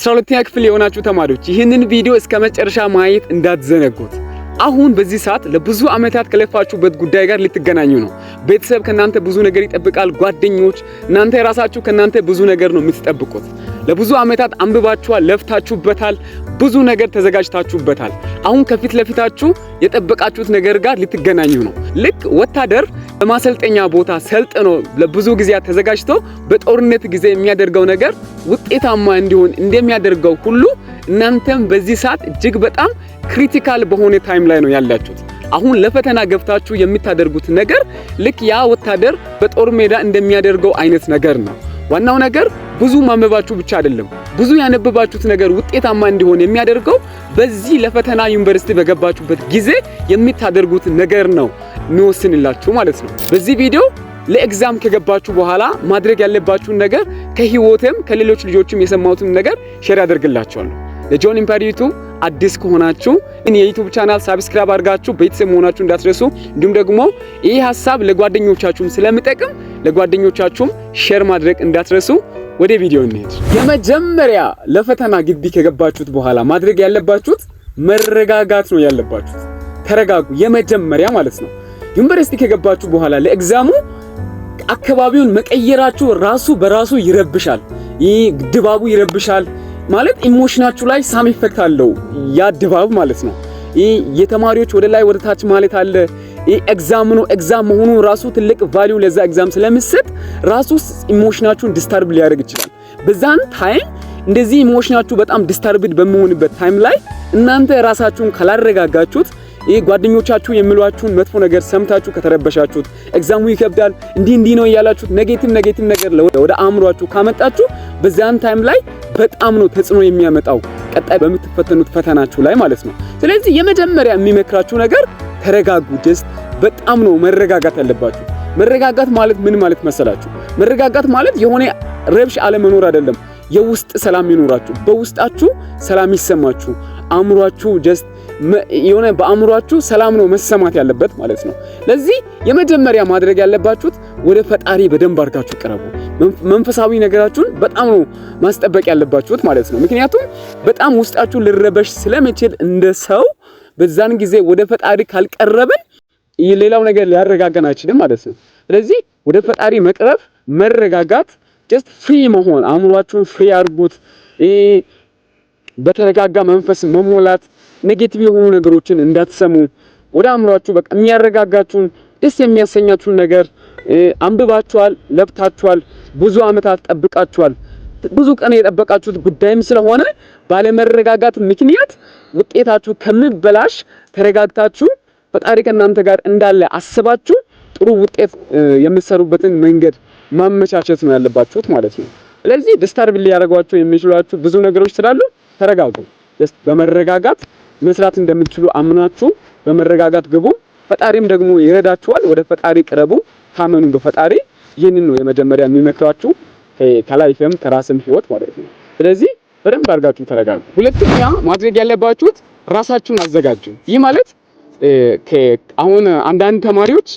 12ኛ ክፍል የሆናችሁ ተማሪዎች ይህንን ቪዲዮ እስከመጨረሻ ማየት እንዳትዘነጉት። አሁን በዚህ ሰዓት ለብዙ አመታት ከለፋችሁበት ጉዳይ ጋር ልትገናኙ ነው። ቤተሰብ ከናንተ ብዙ ነገር ይጠብቃል። ጓደኞች፣ እናንተ የራሳችሁ ከናንተ ብዙ ነገር ነው የምትጠብቁት። ለብዙ አመታት አንብባችኋል፣ ለፍታችሁበታል፣ ብዙ ነገር ተዘጋጅታችሁበታል። አሁን ከፊት ለፊታችሁ የጠበቃችሁት ነገር ጋር ልትገናኙ ነው። ልክ ወታደር በማሰልጠኛ ቦታ ሰልጥኖ ለብዙ ጊዜያት ተዘጋጅቶ በጦርነት ጊዜ የሚያደርገው ነገር ውጤታማ እንዲሆን እንደሚያደርገው ሁሉ እናንተም በዚህ ሰዓት እጅግ በጣም ክሪቲካል በሆነ ታይም ላይ ነው ያላችሁት። አሁን ለፈተና ገብታችሁ የምታደርጉት ነገር ልክ ያ ወታደር በጦር ሜዳ እንደሚያደርገው አይነት ነገር ነው። ዋናው ነገር ብዙ ማንበባችሁ ብቻ አይደለም። ብዙ ያነበባችሁት ነገር ውጤታማ እንዲሆን የሚያደርገው በዚህ ለፈተና ዩኒቨርሲቲ በገባችሁበት ጊዜ የምታደርጉት ነገር ነው የሚወስንላችሁ ማለት ነው። በዚህ ቪዲዮ ለኤግዛም ከገባችሁ በኋላ ማድረግ ያለባችሁን ነገር ከህይወቴም ከሌሎች ልጆችም የሰማሁትን ነገር ሼር አደርግላችኋለሁ። ለጆን ኢምፓየር ዩቲዩብ አዲስ ከሆናችሁ የዩቲዩብ ቻናል ሰብስክራይብ አድርጋችሁ ቤተሰብ መሆናችሁ እንዳትረሱ። እንዲሁም ደግሞ ይህ ሐሳብ ለጓደኞቻችሁም ስለሚጠቅም ለጓደኞቻችሁም ሼር ማድረግ እንዳትረሱ። ወደ ቪዲዮ እንሂድ። የመጀመሪያ ለፈተና ግቢ ከገባችሁት በኋላ ማድረግ ያለባችሁት መረጋጋት ነው ያለባችሁት። ተረጋጉ። የመጀመሪያ ማለት ነው። ዩኒቨርሲቲ ከገባችሁ በኋላ ለኤግዛሙ አካባቢውን መቀየራችሁ ራሱ በራሱ ይረብሻል። ይህ ድባቡ ይረብሻል ማለት ኢሞሽናችሁ ላይ ሳም ኢፌክት አለው ያ ድባብ ማለት ነው። ይህ የተማሪዎች ወደ ላይ ወደ ታች ማለት አለ። ይህ ኤግዛም ነው። ኤግዛም መሆኑ ራሱ ትልቅ ቫልዩ ለዛ ኤግዛም ስለሚሰጥ ራሱ ኢሞሽናችሁን ዲስታርብ ሊያደርግ ይችላል። በዛን ታይም እንደዚህ ኢሞሽናችሁ በጣም ዲስታርብድ በመሆንበት ታይም ላይ እናንተ ራሳችሁን ካላረጋጋችሁት ይህ ጓደኞቻችሁ የሚሏችሁን መጥፎ ነገር ሰምታችሁ ከተረበሻችሁት ኤግዛሙ ይከብዳል እንዲህ ነው እያላችሁት ኔጌቲቭ ነገር ወደ አእምሯችሁ ካመጣችሁ በዛን ታይም ላይ በጣም ነው ተጽዕኖ የሚያመጣው ቀጣይ በምትፈተኑት ፈተናችሁ ላይ ማለት ነው። ስለዚህ የመጀመሪያ የሚመክራችሁ ነገር ተረጋጉ። ጀስት በጣም ነው መረጋጋት ያለባችሁ። መረጋጋት ማለት ምን ማለት መሰላችሁ? መረጋጋት ማለት የሆነ ረብሽ አለመኖር አይደለም። የውስጥ ሰላም ይኖራችሁ፣ በውስጣችሁ ሰላም ይሰማችሁ፣ አእምሯችሁ ጀስት የሆነ በአእምሯችሁ ሰላም ነው መሰማት ያለበት ማለት ነው። ለዚህ የመጀመሪያ ማድረግ ያለባችሁት ወደ ፈጣሪ በደንብ አድርጋችሁ ቀርቡ። መንፈሳዊ ነገራችሁን በጣም ነው ማስጠበቅ ያለባችሁት ማለት ነው። ምክንያቱም በጣም ውስጣችሁ ልረበሽ ስለሚችል እንደ ሰው በዛን ጊዜ ወደ ፈጣሪ ካልቀረብን ሌላው ነገር ሊያረጋጋን አይችልም ማለት ነው። ስለዚህ ወደ ፈጣሪ መቅረብ፣ መረጋጋት፣ ጀስት ፍሪ መሆን፣ አእምሯችሁን ፍሪ አድርጉት። በተረጋጋ መንፈስ መሞላት፣ ኔጌቲቭ የሆኑ ነገሮችን እንዳትሰሙ። ወደ አእምሯችሁ በቃ የሚያረጋጋችሁን ደስ የሚያሰኛችሁን ነገር አንብባችኋል፣ ለፍታችኋል፣ ብዙ አመታት ጠብቃችኋል። ብዙ ቀን የጠበቃችሁት ጉዳይም ስለሆነ ባለመረጋጋት ምክንያት ውጤታችሁ ከመበላሽ ተረጋግታችሁ ፈጣሪ ከእናንተ ጋር እንዳለ አስባችሁ ጥሩ ውጤት የምትሰሩበትን መንገድ ማመቻቸት ነው ያለባችሁት ማለት ነው። ስለዚህ ዲስታርብ ሊያደርጓችሁ የሚችሏችሁ ብዙ ነገሮች ስላሉ ተረጋጉ። በመረጋጋት መስራት እንደምትችሉ አምናችሁ በመረጋጋት ግቡ። ፈጣሪም ደግሞ ይረዳችኋል። ወደ ፈጣሪ ቅረቡ፣ ታመኑ በፈጣሪ። ይህንን ነው የመጀመሪያ የሚመክራችሁ ከላይፍም ከራስም ህይወት ማለት ነው። ስለዚህ በደንብ አድርጋችሁ ተረጋጉ። ሁለተኛ ማድረግ ያለባችሁት ራሳችሁን አዘጋጁ። ይህ ማለት አሁን አንዳንድ ተማሪዎች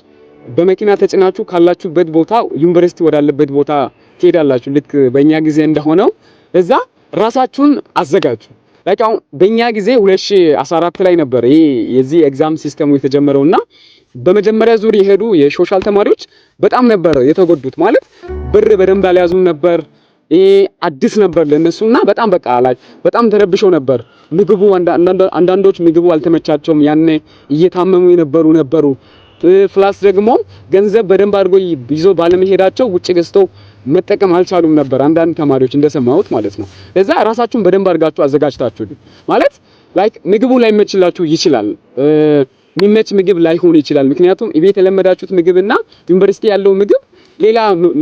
በመኪና ተጭናችሁ ካላችሁበት ቦታ ዩኒቨርሲቲ ወዳለበት ቦታ ትሄዳላችሁ። ልክ በእኛ ጊዜ እንደሆነው እዛ ራሳችሁን አዘጋጁ። ላይክ አሁን በእኛ ጊዜ 2014 ላይ ነበር ይሄ የዚህ ኤግዛም ሲስተሙ የተጀመረውና በመጀመሪያ ዙር የሄዱ የሶሻል ተማሪዎች በጣም ነበር የተጎዱት። ማለት ብር በደንብ አልያዙም ነበር። አዲስ ነበር ለነሱና በጣም በቃ ላይ በጣም ተረብሸው ነበር። ምግቡ አንዳንዶች ምግቡ አልተመቻቸውም። ያኔ እየታመሙ ነበሩ። ፍላስ ደግሞ ገንዘብ በደንብ አድርጎ ይዞ ባለመሄዳቸው ውጭ ገዝተው መጠቀም አልቻሉም ነበር አንዳንድ ተማሪዎች እንደሰማሁት ማለት ነው። ለዛ ራሳችሁን በደንብ አድርጋችሁ አዘጋጅታችሁ ማለት ላይክ ምግቡ ላይመችላችሁ ይችላል። የሚመች ምግብ ላይሆን ይችላል። ምክንያቱም እቤት የለመዳችሁት ምግብና ዩኒቨርሲቲ ያለው ምግብ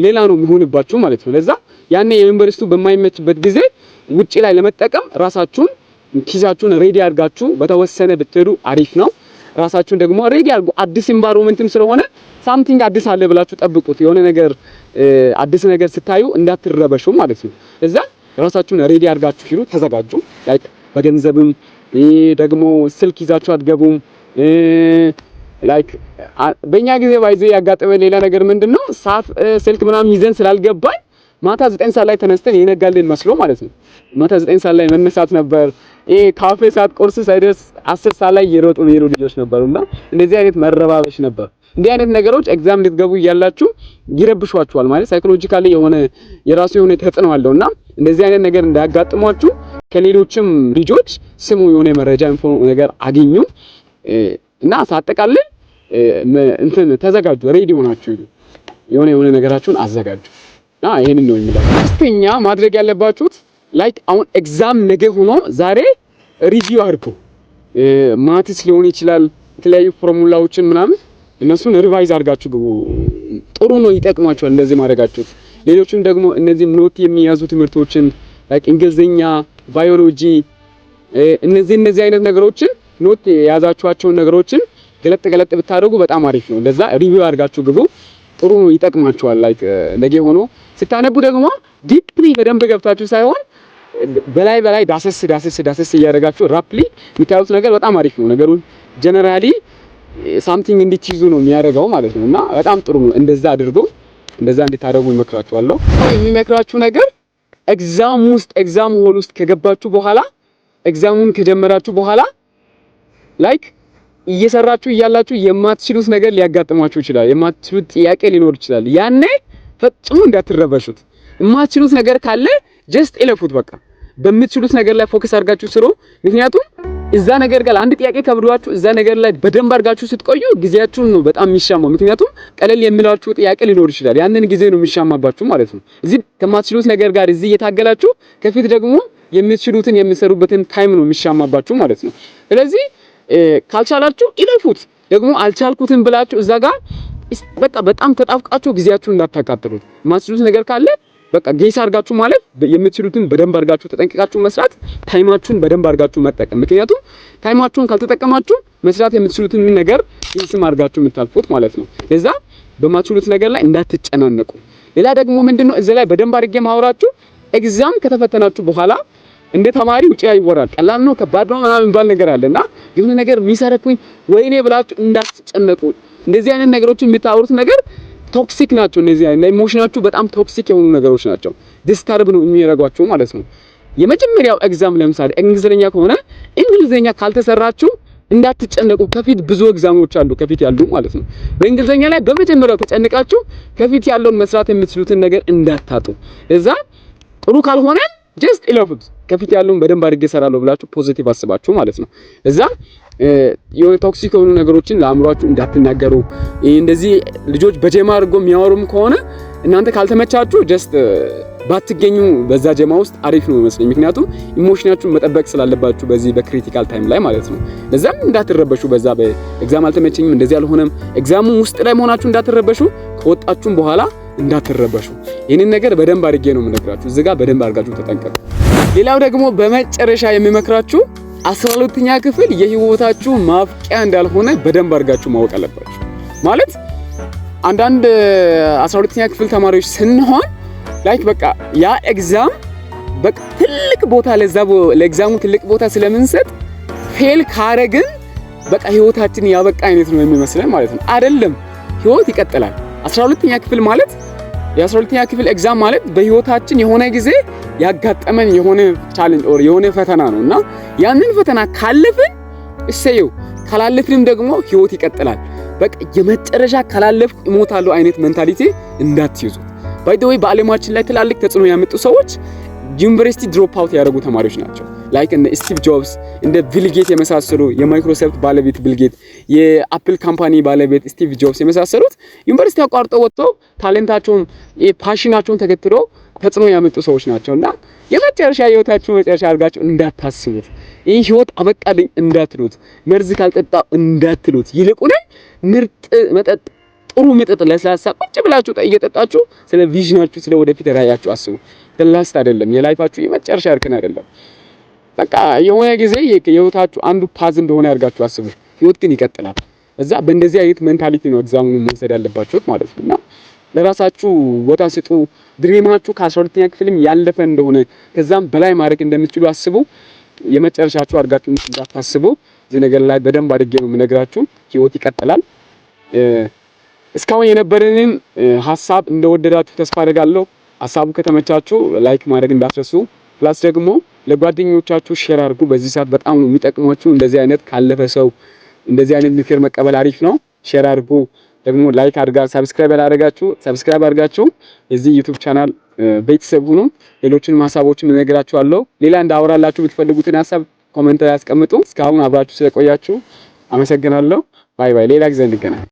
ሌላ ነው የሚሆንባችሁ ማለት ነው። ለዛ ያኔ የዩኒቨርሲቲው በማይመችበት ጊዜ ውጪ ላይ ለመጠቀም ራሳችሁን ኪሳችሁን ሬዲ አድርጋችሁ በተወሰነ ብትሄዱ አሪፍ ነው። ራሳችሁን ደግሞ ሬዲ አድርጉ። አዲስ ኢንቫይሮንመንትም ስለሆነ ሳምቲንግ አዲስ አለ ብላችሁ ጠብቁት። የሆነ ነገር አዲስ ነገር ስታዩ እንዳትረበሹ ማለት ነው። እዛ ራሳችሁን ሬዲ አድርጋችሁ ሂዱ፣ ተዘጋጁ። ላይክ በገንዘብም ደግሞ ስልክ ይዛችሁ አትገቡም። ላይክ በእኛ ጊዜ ባይዘ ያጋጠመ ሌላ ነገር ምንድነው ስልክ ምናምን ይዘን ስላልገባኝ ማታ 9 ሰዓት ላይ ተነስተን የነጋልን መስሎ ማለት ነው። ማታ 9 ሰዓት ላይ መነሳት ነበር። ካፌ ሰዓት ቁርስ ሳይደርስ 10 ሰዓት ላይ እየሮጡ የሚሄዱ ልጆች ነበሩና እንደዚህ አይነት መረባበሽ ነበር። እንዲህ አይነት ነገሮች ኤግዛም ልትገቡ እያላችሁ ይረብሿችኋል ማለት ሳይኮሎጂካሊ የሆነ የራሱ የሆነ ተጽዕኖ አለውና እንደዚህ አይነት ነገር እንዳያጋጥሟችሁ ከሌሎችም ልጆች ስሙ፣ የሆነ መረጃ ኢንፎ ነገር አግኙ እና ሳጠቃልል እንትን ተዘጋጁ፣ ሬዲ ሆናችሁ የሆነ ነገራችሁን አዘጋጁ። ይሄንን ነው የሚለው። ሶስተኛ ማድረግ ያለባችሁት ላይክ አሁን ኤግዛም ነገ ሆኖ ዛሬ ሪቪው አድርጉ። ማትስ ሊሆን ይችላል የተለያዩ ፎርሙላዎችን ምናምን እነሱን ሪቫይዝ አድርጋችሁ ግቡ። ጥሩ ነው፣ ይጠቅማችኋል እንደዚህ ማድረጋችሁ። ሌሎችም ደግሞ እነዚህ ኖት የሚያዙ ትምህርቶችን ላይክ እንግሊዝኛ፣ ባዮሎጂ እነዚህ አይነት ነገሮችን ኖት የያዛችኋቸውን ነገሮችን ገለጥ ብታደርጉ በጣም አሪፍ ነው። እንደዛ ሪቪው አድርጋችሁ ግቡ። ጥሩ ነው፣ ይጠቅማችኋል። ላይክ ነገ ሆኖ ስታነቡ ደግሞ ዲፕሊ በደንብ ገብታችሁ ሳይሆን በላይ ዳሰስ እያደረጋችሁ ራፕሊ የምታዩት ነገር በጣም አሪፍ ነው። ነገሩን ጀነራሊ ሳምቲንግ እንድትይዙ ነው የሚያደርገው ማለት ነው። እና በጣም ጥሩ ነው። እንደዛ አድርጎ እንደዛ እንድታደርጉ ይመክራችኋለሁ። የሚመክራችሁ ነገር ኤግዛም ሆል ውስጥ ከገባችሁ በኋላ ኤግዛሙን ከጀመራችሁ በኋላ ላይክ እየሰራችሁ እያላችሁ የማትችሉት ነገር ሊያጋጥማችሁ ይችላል። የማትችሉት ጥያቄ ሊኖር ይችላል። ያኔ ፈጽሞ እንዳትረበሹት። የማትችሉት ነገር ካለ ጀስት እለፉት። በቃ በምትችሉት ነገር ላይ ፎከስ አድርጋችሁ ስሩ። ምክንያቱም እዛ ነገር ጋር አንድ ጥያቄ ከብዷችሁ እዛ ነገር ላይ በደንብ አድርጋችሁ ስትቆዩ ጊዜያችሁን ነው በጣም የሚሻማው። ምክንያቱም ቀለል የሚላችሁ ጥያቄ ሊኖር ይችላል። ያንን ጊዜ ነው የሚሻማባችሁ ማለት ነው። እዚህ ከማትችሉት ነገር ጋር እዚህ እየታገላችሁ ከፊት ደግሞ የምትችሉትን የምትሰሩበትን ታይም ነው የሚሻማባችሁ ማለት ነው። ስለዚህ ካልቻላችሁ ይለፉት። ደግሞ አልቻልኩትም ብላችሁ እዛ ጋር በቃ በጣም ተጣፍቃችሁ ጊዜያችሁን እንዳታቃጥሉት። የማትችሉት ነገር ካለ በቃ ጌስ አድርጋችሁ ማለት የምትችሉትን በደንብ አድርጋችሁ ተጠንቅቃችሁ መስራት፣ ታይማችሁን በደንብ አድርጋችሁ መጠቀም። ምክንያቱም ታይማችሁን ካልተጠቀማችሁ መስራት የምትችሉትን ነገር ይስም አድርጋችሁ የምታልፉት ማለት ነው። ለዛ በማትችሉት ነገር ላይ እንዳትጨናነቁ። ሌላ ደግሞ ምንድነው እዚህ ላይ በደንብ አድርጌ ማውራችሁ ኤግዛም ከተፈተናችሁ በኋላ እንደ ተማሪ ውጪ ይወራል። ቀላል ነው ከባድ ነው ምናምን የሚባል ነገር አለና የሆነ ነገር የሚሰረኩኝ ወይኔ ብላችሁ እንዳትጨነቁ። እንደዚህ አይነት ነገሮችን የምታወሩት ነገር ቶክሲክ ናቸው። እነዚህ አይነት ኢሞሽናችሁ በጣም ቶክሲክ የሆኑ ነገሮች ናቸው። ዲስተርብ ነው የሚያደርጓችሁ ማለት ነው። የመጀመሪያው ኤግዛም ለምሳሌ እንግሊዝኛ ከሆነ እንግሊዝኛ ካልተሰራችሁ እንዳትጨነቁ። ከፊት ብዙ ኤግዛሞች አሉ ከፊት ያሉ ማለት ነው። በእንግሊዝኛ ላይ በመጀመሪያው ተጨንቃችሁ ከፊት ያለውን መስራት የምትችሉትን ነገር እንዳታጡ። እዛ ጥሩ ካልሆነ ጀስት ኢለፉት። ከፊት ያለውን በደንብ አድርጌ እሰራለሁ ብላችሁ ፖዚቲቭ አስባችሁ ማለት ነው። እዛ የሆነ ቶክሲክ የሆኑ ነገሮችን ለአእምሯችሁ እንዳትናገሩ። እንደዚህ ልጆች በጀማ አድርጎ የሚያወሩም ከሆነ እናንተ ካልተመቻችሁ ጀስት ባትገኙ በዛ ጀማ ውስጥ አሪፍ ነው መስለኝ። ምክንያቱም ኢሞሽናችሁን መጠበቅ ስላለባችሁ በዚህ በክሪቲካል ታይም ላይ ማለት ነው። ለዛም እንዳትረበሹ። በዛ በኤግዛም አልተመቸኝም እንደዚህ አልሆነም ኤግዛሙ ውስጥ ላይ መሆናችሁ እንዳትረበሹ። ከወጣችሁም በኋላ እንዳትረበሹ። ይህንን ነገር በደንብ አድርጌ ነው የምነግራችሁ። እዚህ ጋር በደንብ አድርጋችሁ ተጠንቀቁ። ሌላው ደግሞ በመጨረሻ የሚመክራችሁ 12ኛ ክፍል የህይወታችሁ ማብቂያ እንዳልሆነ በደንብ አድርጋችሁ ማወቅ አለባችሁ። ማለት አንዳንድ 12ኛ ክፍል ተማሪዎች ስንሆን ላይክ በቃ ያ ኤግዛም በቃ ትልቅ ቦታ ለኤግዛሙ ትልቅ ቦታ ስለምንሰጥ ፌል ካረግን በቃ ህይወታችን ያበቃ አይነት ነው የሚመስለን ማለት ነው። አይደለም፣ ህይወት ይቀጥላል። 12ኛ ክፍል ማለት የ12ኛ ክፍል ኤግዛም ማለት በህይወታችን የሆነ ጊዜ ያጋጠመን የሆነ ቻሌንጅ ኦር የሆነ ፈተና ነውና ያንን ፈተና ካለፍን እሰየው፣ ካላለፍንም ደግሞ ህይወት ይቀጥላል። በቃ የመጨረሻ ካላለፍኩ እሞታለሁ አይነት ሜንታሊቲ እንዳትይዙት። ባይ ዘ ወይ በዓለማችን ላይ ትላልቅ ተጽዕኖ ያመጡ ሰዎች ዩኒቨርሲቲ ድሮፕ አውት ያደረጉ ተማሪዎች ናቸው። ላይክ እንደ ስቲቭ ጆብስ፣ እንደ ቢል ጌት የመሳሰሉ የማይክሮሶፍት ባለቤት ቢል ጌት፣ የአፕል ካምፓኒ ባለቤት ስቲቭ ጆብስ የመሳሰሉት ዩኒቨርሲቲ አቋርጠው ወጥተው ታሌንታቸውን ፓሽናቸውን ተከትለው ተጽዕኖ ያመጡ ሰዎች ናቸውና የመጨረሻ ህይወታችሁ መጨረሻ አድርጋችሁ እንዳታስቡት። ይህ ህይወት አበቃልኝ እንዳትሉት፣ መርዝ ካልጠጣ እንዳትሉት። ይልቁንም ምርጥ መጠጥ፣ ጥሩ መጠጥ ለስላሳ ቁጭ ብላችሁ እየጠጣችሁ ስለ ቪዥናችሁ ስለ ወደፊት ራዕያችሁ አስቡ። ላስት አይደለም የላይፋችሁ የመጨረሻ እርክን አይደለም። በቃ የሆነ ጊዜ የህይወታችሁ አንዱ ፓዝ እንደሆነ ያርጋችሁ አስቡ። ህይወት ግን ይቀጥላል። እዛ በእንደዚህ አይነት ሜንታሊቲ ነው ኤግዛሙን መውሰድ ያለባችሁ ማለት ነውና ለራሳችሁ ቦታ ስጡ። ድሪማችሁ ከ12ኛ ክፍልም ያለፈ እንደሆነ ከዛም በላይ ማድረግ እንደምትችሉ አስቡ። የመጨረሻችሁ አርጋችሁ እንዳታስቡ። እዚህ ነገር ላይ በደንብ አድርጌ ነው የምነግራችሁ። ህይወት ይቀጥላል። እስካሁን የነበረንን ሐሳብ እንደወደዳችሁ ተስፋ አደርጋለሁ። ሀሳቡ ከተመቻችሁ ላይክ ማድረግ እንዳትረሱ። ፕላስ ደግሞ ለጓደኞቻችሁ ሼር አድርጉ። በዚህ ሰዓት በጣም ነው የሚጠቅሟችሁ። እንደዚህ አይነት ካለፈ ሰው እንደዚህ አይነት ምክር መቀበል አሪፍ ነው። ሼር አድርጉ። ደግሞ ላይክ አድርጋ ሰብስክራይብ ያላደረጋችሁ ሰብስክራይብ አድርጋችሁ የዚህ ዩቲዩብ ቻናል ቤተሰብ ሁኑ። ሌሎችን ሀሳቦችን እነግራችኋለሁ። ሌላ እንዳወራላችሁ የምትፈልጉትን ሀሳብ ኮሜንት ላይ አስቀምጡ። እስካሁን አብራችሁ ስለቆያችሁ አመሰግናለሁ። ባይ ባይ። ሌላ ጊዜ እንገናኝ።